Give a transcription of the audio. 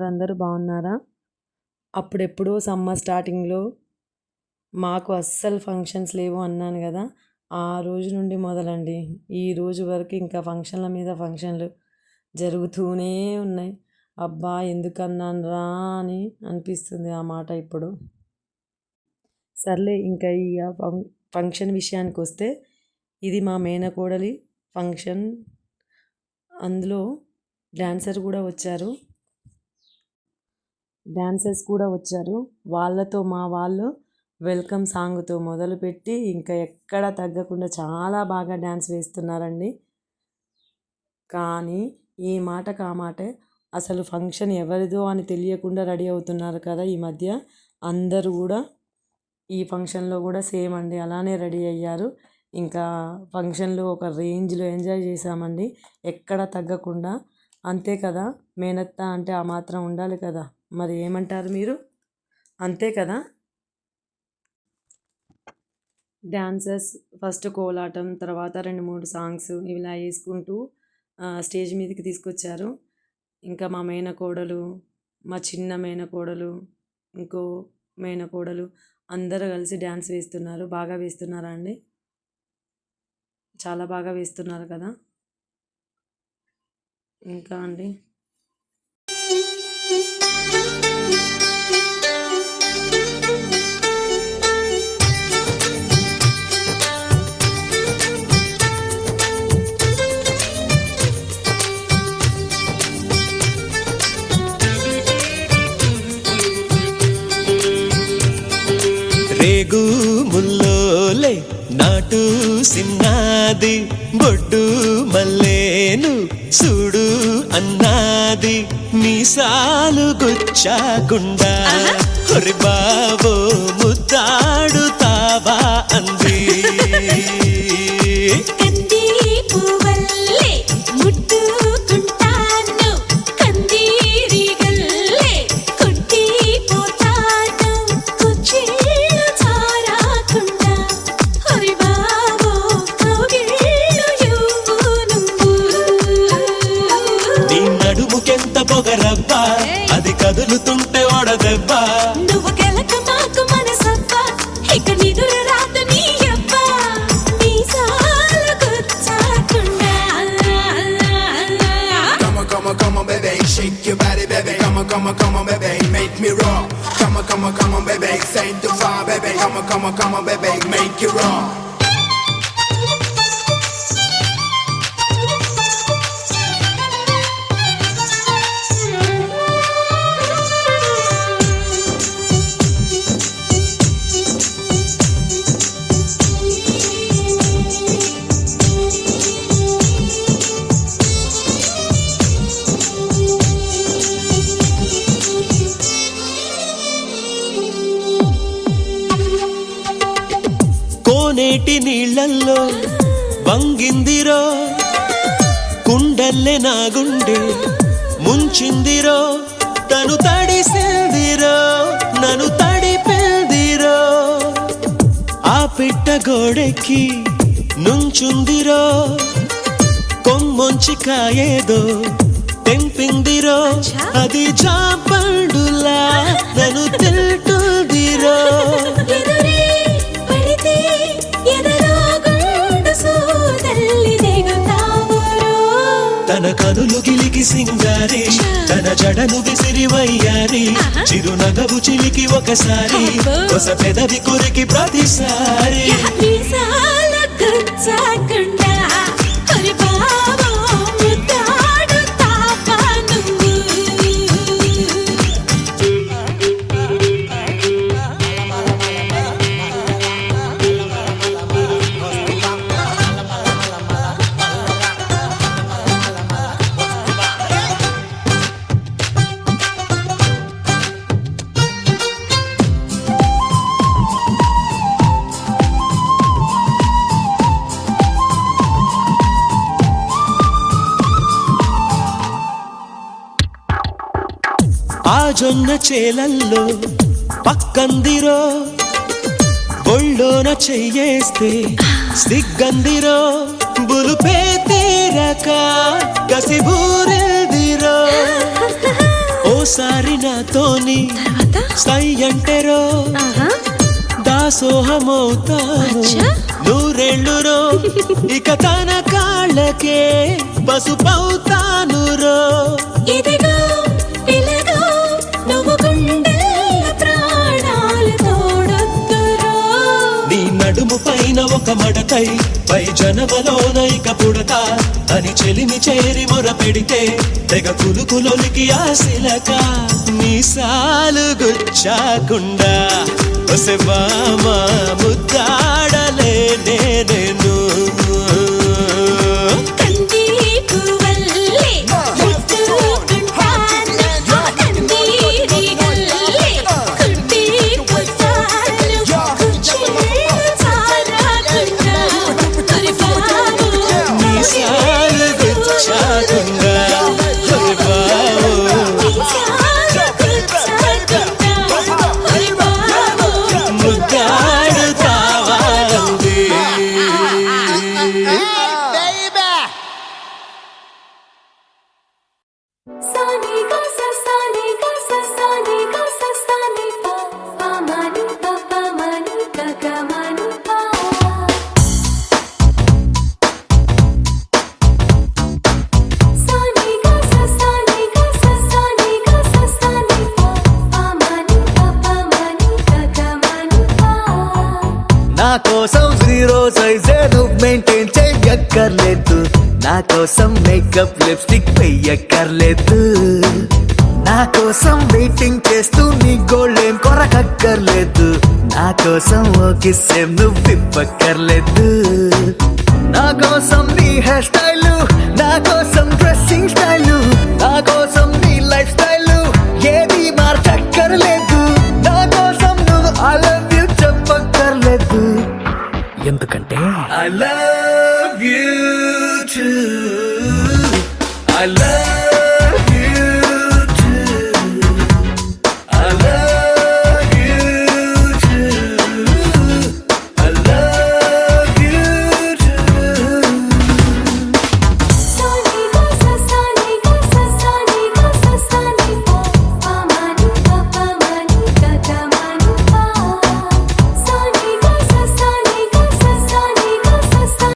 అందరూ బాగున్నారా? అప్పుడెప్పుడో సమ్మర్ స్టార్టింగ్లో మాకు అస్సలు ఫంక్షన్స్ లేవు అన్నాను కదా, ఆ రోజు నుండి మొదలండి ఈ రోజు వరకు ఇంకా ఫంక్షన్ల మీద ఫంక్షన్లు జరుగుతూనే ఉన్నాయి. అబ్బా ఎందుకన్నాను రా అని అనిపిస్తుంది ఆ మాట ఇప్పుడు. సర్లే ఇంకా ఈ ఫంక్షన్ విషయానికి వస్తే, ఇది మా మేనకోడలి ఫంక్షన్. అందులో డాన్సర్స్ కూడా వచ్చారు. వాళ్ళతో మా వాళ్ళు వెల్కమ్ సాంగ్తో మొదలుపెట్టి ఇంకా ఎక్కడ తగ్గకుండా చాలా బాగా డ్యాన్స్ వేస్తున్నారండి. కానీ ఈ మాటకు ఆ మాటే, అసలు ఫంక్షన్ ఎవరిదో అని తెలియకుండా రెడీ అవుతున్నారు కదా ఈ మధ్య. అందరూ కూడా ఈ ఫంక్షన్లో కూడా సేమ్ అండి, అలానే రెడీ అయ్యారు. ఇంకా ఫంక్షన్లో ఒక రేంజ్లో ఎంజాయ్ చేశామండి, ఎక్కడ తగ్గకుండా. అంతే కదా, మేనత్త అంటే ఆ మాత్రం ఉండాలి కదా, మరి ఏమంటారు మీరు? అంతే కదా. డాన్సర్స్ ఫస్ట్ కోలాటం, తర్వాత 2-3 సాంగ్స్ ఇలా వేసుకుంటూ స్టేజ్ మీదకి తీసుకొచ్చారు. ఇంకా మా మేనకోడలు, మా చిన్న మేనకోడలు, ఇంకో మేనకోడలు అందరూ కలిసి డ్యాన్స్ వేస్తున్నారు. బాగా వేస్తున్నారా అండి? చాలా బాగా వేస్తున్నారు కదా. ఇంకా అండి, రేగు ముల్లోలే నాటు సిన్నాది, బొడ్డు మల్లేను చూడు అన్నాది, మీసాలు గుచ్చాకుండా హొరి బాబో ముద్దాడుతావా అంది. పొగరబ్బా అది కదులుతుంటే ఓడదెబ్బా, నువ్వు గెలక మాకు మనసబ్బా, ఇక నిదుర రాదు నీ అబ్బా, మీసాలు గుచ్చాకుండా. Come on, baby, shake your body, baby. Come on, baby, make me rock. Come on, baby, say to fire, baby. Come on, baby, make it rock. కోనేటి నీళ్ళల్లో వంగిందిరో, కుండల్లే నా గుండె ముంచిందిరో, తను తడిసిందిరో నన్ను తడిపిందిరో, ఆ పిట్ట గోడెక్కి నుంచుందిరో, కొమ్మొంచి కాయేదో తెంపిందిరో, అది జాపండులా నన్ను తింటుందిరో. తన కనులు గిలికి సింగారి, తన జడను విసిరి వయ్యారి, చిరునగవు చిలికి ఒకసారి, కొస పెదవి కొరికి ప్రతిసారి. ఆ జొన్న చేలల్లో పక్కందిరో, ఒళ్ళోన చెయ్యేస్తే సిగ్గందిరో, బులుపే తీరక కసిబూరెల్దిరో, ఓ ఓసారి నాతోని తర్వాత సై అంటేరో ఆహా దాసోహమవుతాను అచ్చా. నూరేళ్ళు రో ఇక తన కాళ్ళకే పసుపవుతాను రో ఇదిగో పిలగో నువ్వు గుండెల ప్రాణాలు తోడొద్దురో నీ నడుము పైన ఒక మడతై పై జనవలోన ఇక పుడతా అని చెలిమి చేరి మొర పెడితే తెగ కులుకులొలికి ఆశిలక మీసాలు గుచ్చాకుండా ఒసె బామా ముద్దాడలే నేను కందీపు వల్లే ముట్టుకుంటాను కందీరి వల్లే కుట్టిపుతాను కుచ్చిళ్ళు చాలకుండా మరి బాబు మీసాలు గుచ్చాకుండా ఒసె బావో మీసాలు గుచ్చాకుండా మరి బాబు ముద్దాడుతావా అంది. సాని గస సాని గస సాని గస సాని ప పమని పమని గగమని ప సాని గస సాని గస సాని గస సాని ప పమని గగమని ప నా కోసం జీరో సైజే నువ్వు మెయింటైన్ చెయ్యక్కర్లేదు నా కోసం మేకప్ లిప్స్టిక్ వెయ్యక్కర్లేదు నా కోసం వెయిటింగ్ చేస్తూ నీ గోల్డేం కొరకక్కర్లేదు నా కోసం ఓ కిస్సేం నువ్వు విప్పక్కర్లేదు నా కోసం నీ హెయిర్ స్టైల్ నా కోసం డ్రెస్సింగ్ స్టైల్ నా కోసం నీ లైఫ్ స్టైల్ ఏది మార్చక్కర్లేదు నా కోసం నువ్వు ఐ లవ్ యూ చెప్పక్కర్లేదు ఎందుకంటే I love you two I love